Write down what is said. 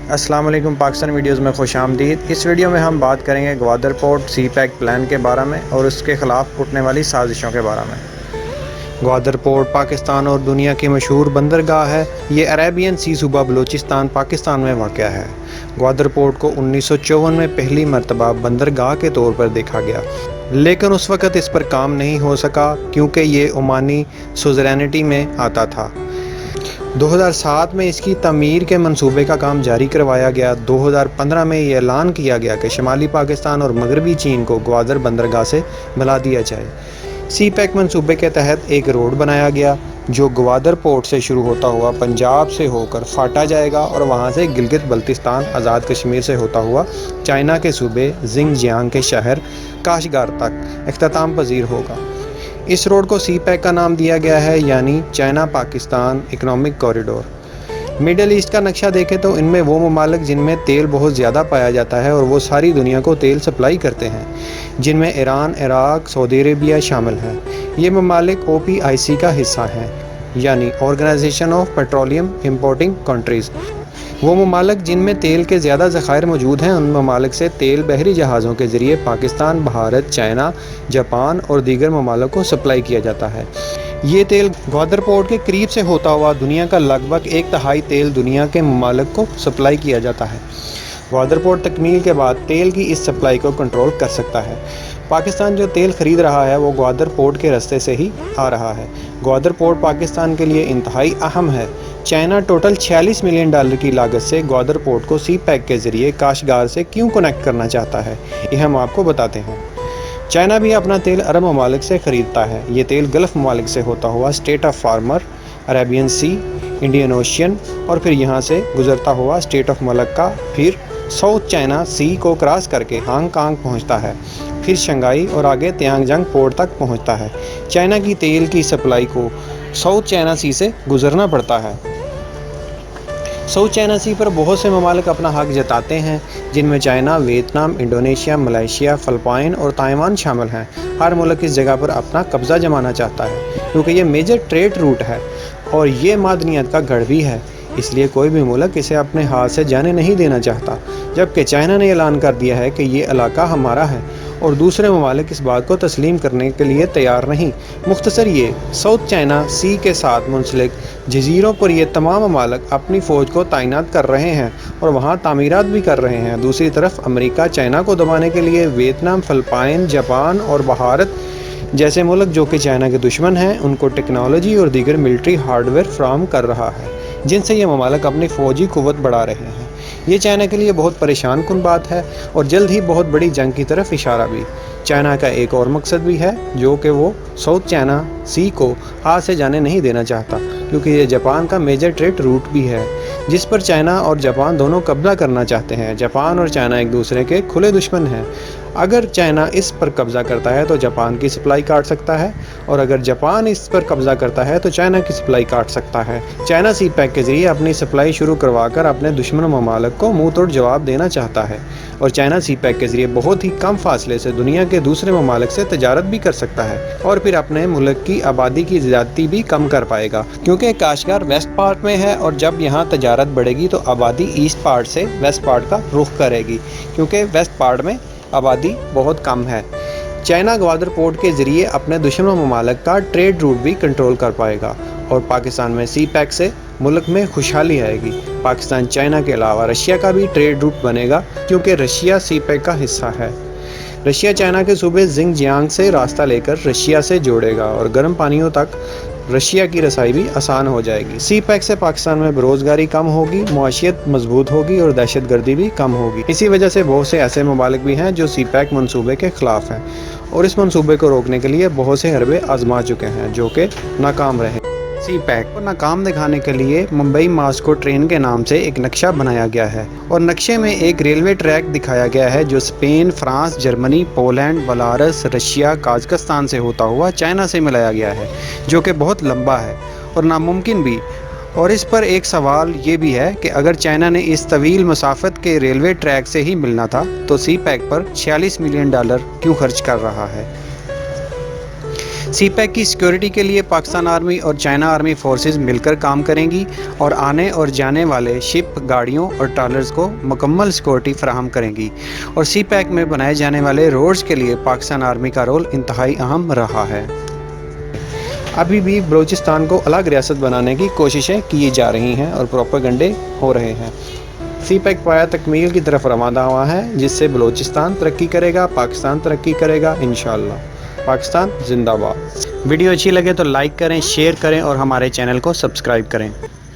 السلام علیکم، پاکستان ویڈیوز میں خوش آمدید۔ اس ویڈیو میں ہم بات کریں گے گوادر پورٹ سی پیک پلان کے بارے میں اور اس کے خلاف اٹھنے والی سازشوں کے بارے میں۔ گوادر پورٹ پاکستان اور دنیا کی مشہور بندرگاہ ہے۔ یہ عربین سی صوبہ بلوچستان پاکستان میں واقع ہے۔ گوادر پورٹ کو 1954 میں پہلی مرتبہ بندرگاہ کے طور پر دیکھا گیا، لیکن اس وقت اس پر کام نہیں ہو سکا کیونکہ یہ عمانی سوزرینٹی میں آتا تھا۔ 2007 میں اس کی تعمیر کے منصوبے کا کام جاری کروایا گیا۔ 2015 میں یہ اعلان کیا گیا کہ شمالی پاکستان اور مغربی چین کو گوادر بندرگاہ سے ملا دیا جائے۔ سی پیک منصوبے کے تحت ایک روڈ بنایا گیا جو گوادر پورٹ سے شروع ہوتا ہوا پنجاب سے ہو کر فاٹا جائے گا اور وہاں سے گلگت بلتستان آزاد کشمیر سے ہوتا ہوا چائنا کے صوبے زنگ جیانگ کے شہر کاشغار تک اختتام پذیر ہوگا۔ اس روڈ کو سی پیک کا نام دیا گیا ہے، یعنی China Pakistan economic corridor. Middle East کا نقشہ دیکھیں تو ان میں وہ ممالک جن میں تیل بہت زیادہ پایا جاتا ہے اور وہ ساری دنیا کو تیل سپلائی کرتے ہیں، جن میں ایران، عراق، سعودی عربیہ شامل ہیں۔ یہ ممالک OPIC کا حصہ ہیں، یعنی organisation of petroleum importing countries. وہ ممالک جن میں تیل کے زیادہ ذخائر موجود ہیں، ان ممالک سے تیل بحری جہازوں کے ذریعے پاکستان، بھارت، چائنا، جاپان اور دیگر ممالک کو سپلائی کیا جاتا ہے۔ یہ تیل گوادر پورٹ کے قریب سے ہوتا ہوا دنیا کا لگ بھگ 1/3 تیل دنیا کے ممالک کو سپلائی کیا جاتا ہے۔ گوادر پورٹ تکمیل کے بعد تیل کی اس سپلائی کو کنٹرول کر سکتا ہے۔ پاکستان جو تیل خرید رہا ہے وہ گوادر پورٹ کے راستے سے ہی آ رہا ہے۔ گوادر پورٹ پاکستان کے لیے انتہائی اہم ہے۔ چائنا ٹوٹل $46 ملین کی لاگت سے گوادر پورٹ کو سی پیک کے ذریعے کاشغار سے کیوں کنیکٹ کرنا چاہتا ہے، یہ ہم آپ کو بتاتے ہیں۔ چائنا بھی اپنا تیل عرب ممالک سے خریدتا ہے۔ یہ تیل گلف ممالک سے ہوتا ہوا اسٹیٹ آف فارمر، عربین سی، انڈین اوشین اور پھر یہاں سے گزرتا ہوا اسٹیٹ آف ملکہ، پھر ساؤتھ چائنا سی کو کراس کر کے ہانگ کانگ پہنچتا ہے، پھر شنگھائی اور آگے تیانگ جنگ پورٹ تک پہنچتا ہے۔ چائنا کی تیل کی سپلائی کو ساؤتھ چائنا سی سے گزرنا پڑتا ہے۔ ساؤتھ چائنا سی پر بہت سے ممالک اپنا حق جتاتے ہیں، جن میں China, Vietnam, Indonesia, Malaysia, Philippines اور تائیوان شامل ہیں۔ ہر ملک اس جگہ پر اپنا قبضہ جمانا چاہتا ہے کیونکہ یہ میجر ٹریڈ روٹ ہے اور یہ معدنیات کا گڑھ بھی ہے، اس لیے کوئی بھی ملک اسے اپنے ہاتھ سے جانے نہیں دینا چاہتا، جبکہ چائنا نے اعلان کر دیا ہے کہ یہ علاقہ ہمارا ہے اور دوسرے ممالک اس بات کو تسلیم کرنے کے لیے تیار نہیں۔ مختصر یہ ساؤتھ چائنا سی کے ساتھ منسلک جزیروں پر یہ تمام ممالک اپنی فوج کو تعینات کر رہے ہیں اور وہاں تعمیرات بھی کر رہے ہیں۔ دوسری طرف امریکہ چائنا کو دبانے کے لیے ویتنام، فلپائن، جاپان اور بھارت جیسے ملک جو کہ چائنا کے دشمن ہیں، ان کو ٹیکنالوجی اور دیگر ملٹری ہارڈ ویئر فراہم کر رہا ہے، جن سے یہ ممالک اپنی فوجی قوت بڑھا رہے ہیں۔ یہ چائنا کے لیے بہت پریشان کن بات ہے اور جلد ہی بہت بڑی جنگ کی طرف اشارہ بھی۔ چائنا کا ایک اور مقصد بھی ہے جو کہ وہ ساؤتھ چائنا سی کو ہاتھ سے جانے نہیں دینا چاہتا، کیونکہ یہ جاپان کا میجر ٹریڈ روٹ بھی ہے جس پر چائنا اور جاپان دونوں قبضہ کرنا چاہتے ہیں۔ جاپان اور چائنا ایک دوسرے کے کھلے دشمن ہیں۔ اگر چائنا اس پر قبضہ کرتا ہے تو جاپان کی سپلائی کاٹ سکتا ہے اور اگر جاپان اس پر قبضہ کرتا ہے تو چائنا کی سپلائی کاٹ سکتا ہے۔ چائنا سی پیک کے ذریعے اپنی سپلائی شروع کروا کر اپنے دشمن ممالک کو منہ توڑ جواب دینا چاہتا ہے اور چائنا سی پیک کے ذریعے بہت ہی کم فاصلے سے دنیا کے دوسرے ممالک سے تجارت بھی کر سکتا ہے اور پھر اپنے ملک کی آبادی کی زیادتی بھی کم کر پائے گا، کیونکہ کاشغار ویسٹ پارٹ میں ہے اور جب یہاں تجارت بڑھے گی تو آبادی ایسٹ پارٹ سے ویسٹ پارٹ کا رخ کرے گی، کیونکہ ویسٹ پارٹ میں آبادی بہت کم ہے۔ چائنا گوادر پورٹ کے ذریعے اپنے دشمن ممالک کا ٹریڈ روٹ بھی کنٹرول کر پائے گا اور پاکستان میں سی پیک سے ملک میں خوشحالی آئے گی۔ پاکستان چائنا کے علاوہ رشیا کا بھی ٹریڈ روٹ بنے گا کیونکہ رشیا سی پیک کا حصہ ہے۔ رشیا چائنا کے صوبے زنگ جیانگ سے راستہ لے کر رشیا سے جوڑے گا اور گرم پانیوں تک رشیا کی رسائی بھی آسان ہو جائے گی۔ سی پیک سے پاکستان میں بےروزگاری کم ہوگی، معیشت مضبوط ہوگی اور دہشت گردی بھی کم ہوگی۔ اسی وجہ سے بہت سے ایسے ممالک بھی ہیں جو سی پیک منصوبے کے خلاف ہیں اور اس منصوبے کو روکنے کے لیے بہت سے حربے آزما چکے ہیں جو کہ ناکام رہے۔ سی پیک کو ناکام دکھانے کے لیے ممبئی ماسکو ٹرین کے نام سے ایک نقشہ بنایا گیا ہے اور نقشے میں ایک ریلوے ٹریک دکھایا گیا ہے جو Spain, France, Germany, Poland, Belarus, Russia, Kazakhstan سے ہوتا ہوا چائنا سے ملایا گیا ہے، جو کہ بہت لمبا ہے اور ناممکن بھی۔ اور اس پر ایک سوال یہ بھی ہے کہ اگر چائنا نے اس طویل مسافت کے ریلوے ٹریک سے ہی ملنا تھا تو سی پیک پر $46 ملین کیوں خرچ کر رہا ہے۔ سی پیک کی سیکیورٹی کے لیے پاکستان آرمی اور چائنا آرمی فورسز مل کر کام کریں گی اور آنے اور جانے والے شپ، گاڑیوں اور ٹرالرز کو مکمل سیکیورٹی فراہم کریں گی، اور سی پیک میں بنائے جانے والے روڈز کے لیے پاکستان آرمی کا رول انتہائی اہم رہا ہے۔ ابھی بھی بلوچستان کو الگ ریاست بنانے کی کوششیں کی جا رہی ہیں اور پروپیگنڈے ہو رہے ہیں۔ سی پیک پایا تکمیل کی طرف روانہ ہوا ہے، جس سے بلوچستان ترقی کرے گا، پاکستان ترقی کرے گا انشاءاللہ۔ پاکستان زندہ باد۔ ویڈیو اچھی لگے تو لائک کریں، شیئر کریں اور ہمارے چینل کو سبسکرائب کریں۔